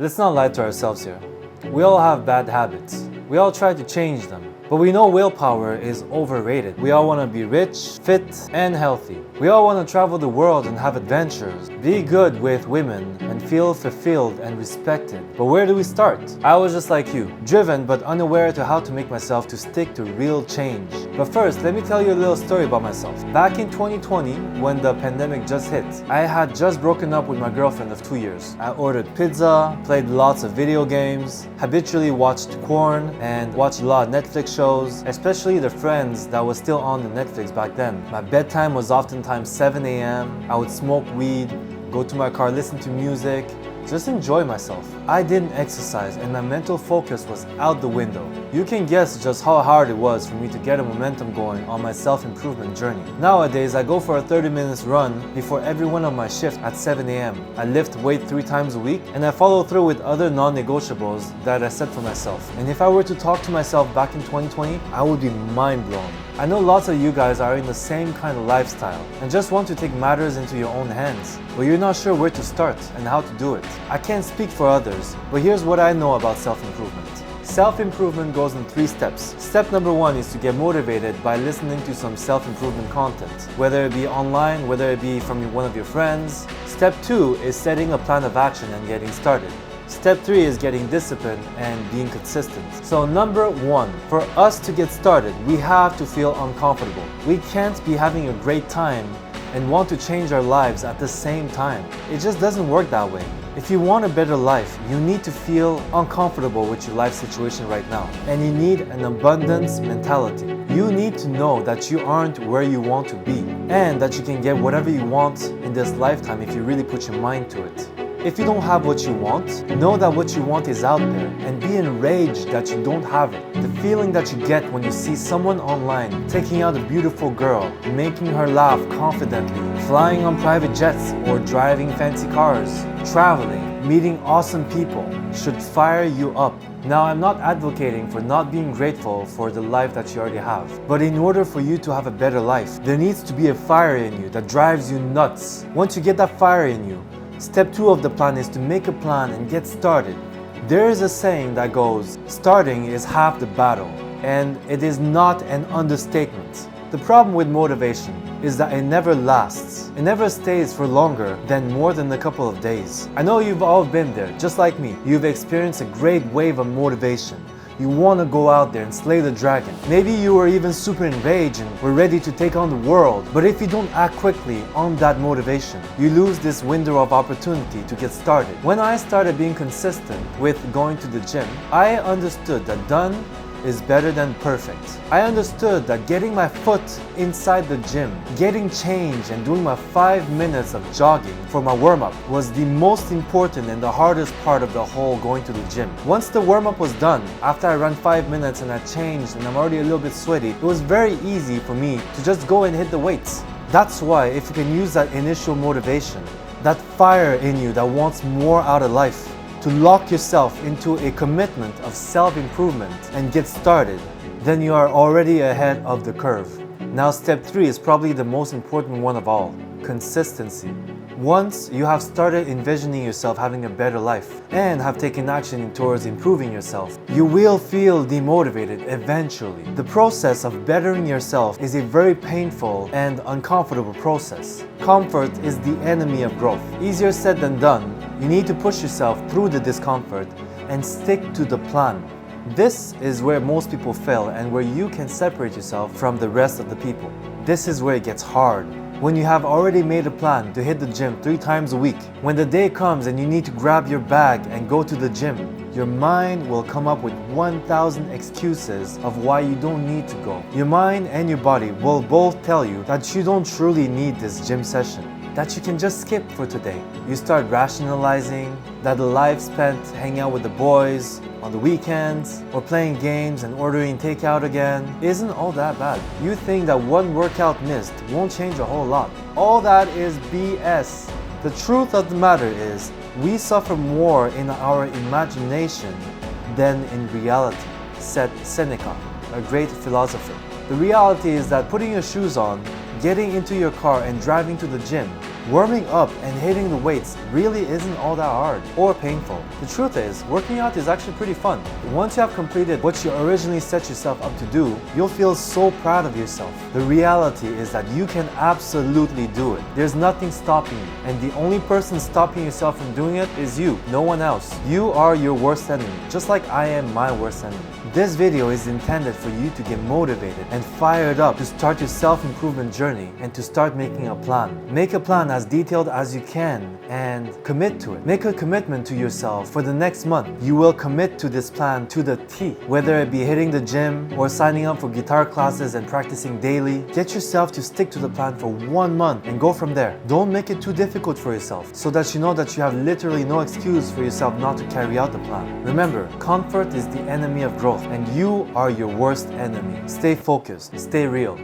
Let's not lie to ourselves here. We all have bad habits. We all try to change them. But we know willpower is overrated. We all want to be rich, fit, and healthy. We all want to travel the world and have adventures, be good with women, and feel fulfilled and respected. But where do we start? I was just like you, driven but unaware to how to make myself to stick to real change. But first, let me tell you a little story about myself. Back in 2020, when the pandemic just hit, I had just broken up with my girlfriend of 2 years. I ordered pizza, played lots of video games, habitually watched porn, and watched a lot of Netflix shows, especially the Friends that was still on the Netflix back then. My bedtime was oftentimes 7 a.m. I would smoke weed, go to my car, listen to music, just enjoy myself. I didn't exercise and my mental focus was out the window. You can guess just how hard it was for me to get a momentum going on my self-improvement journey. Nowadays, I go for a 30 minutes run before every one of my shifts at 7 a.m. I lift weight 3 times a week and I follow through with other non-negotiables that I set for myself. And if I were to talk to myself back in 2020, I would be mind blown. I know lots of you guys are in the same kind of lifestyle and just want to take matters into your own hands, but you're not sure where to start and how to do it. I can't speak for others, but here's what I know about self-improvement. Self-improvement goes in 3 steps. Step number 1 is to get motivated by listening to some self-improvement content, whether it be online, whether it be from one of your friends. Step 2 is setting a plan of action and getting started. Step 3 is getting disciplined and being consistent. So number 1, for us to get started, we have to feel uncomfortable. We can't be having a great time and want to change our lives at the same time. It just doesn't work that way. If you want a better life, you need to feel uncomfortable with your life situation right now. And you need an abundance mentality. You need to know that you aren't where you want to be and that you can get whatever you want in this lifetime if you really put your mind to it. If you don't have what you want, know that what you want is out there and be enraged that you don't have it. The feeling that you get when you see someone online taking out a beautiful girl, making her laugh confidently, flying on private jets or driving fancy cars, traveling, meeting awesome people should fire you up. Now, I'm not advocating for not being grateful for the life that you already have. But in order for you to have a better life, there needs to be a fire in you that drives you nuts. Once you get that fire in you, Step 2 of the plan is to make a plan and get started. There is a saying that goes, starting is half the battle, and it is not an understatement. The problem with motivation is that it never lasts. It never stays for longer than more than a couple of days. I know you've all been there, just like me. You've experienced a great wave of motivation. You want to go out there and slay the dragon. Maybe you were even super enraged and were ready to take on the world. But if you don't act quickly on that motivation, you lose this window of opportunity to get started. When I started being consistent with going to the gym, I understood that done is better than perfect. I understood that getting my foot inside the gym, getting changed and doing my 5 minutes of jogging for my warm-up was the most important and the hardest part of the whole going to the gym. Once the warm-up was done, after I ran 5 minutes and I changed and I'm already a little bit sweaty, it was very easy for me to just go and hit the weights. That's why if you can use that initial motivation, that fire in you that wants more out of life, to lock yourself into a commitment of self-improvement and get started, then you are already ahead of the curve. Now step 3 is probably the most important one of all, consistency. Once you have started envisioning yourself having a better life and have taken action towards improving yourself, you will feel demotivated eventually. The process of bettering yourself is a very painful and uncomfortable process. Comfort is the enemy of growth. Easier said than done. You need to push yourself through the discomfort and stick to the plan. This is where most people fail and where you can separate yourself from the rest of the people. This is where it gets hard. When you have already made a plan to hit the gym 3 times a week, when the day comes and you need to grab your bag and go to the gym, your mind will come up with 1,000 excuses of why you don't need to go. Your mind and your body will both tell you that you don't truly need this gym session, that you can just skip for today. You start rationalizing that the life spent hanging out with the boys on the weekends or playing games and ordering takeout again isn't all that bad. You think that one workout missed won't change a whole lot. All that is BS. The truth of the matter is, we suffer more in our imagination than in reality, said Seneca, a great philosopher. The reality is that putting your shoes on, getting into your car and driving to the gym Warming up and hitting the weights really isn't all that hard or painful. The truth is, working out is actually pretty fun. Once you have completed what you originally set yourself up to do, you'll feel so proud of yourself. The reality is that you can absolutely do it. There's nothing stopping you, and the only person stopping yourself from doing it is you, no one else. You are your worst enemy, just like I am my worst enemy. This video is intended for you to get motivated and fired up to start your self-improvement journey and to start making a plan. Make a plan as detailed as you can and commit to it. Make a commitment to yourself for the next month. You will commit to this plan to the T. Whether it be hitting the gym or signing up for guitar classes and practicing daily, get yourself to stick to the plan for 1 month and go from there. Don't make it too difficult for yourself so that you know that you have literally no excuse for yourself not to carry out the plan. Remember, comfort is the enemy of growth, and you are your worst enemy. Stay focused, stay real.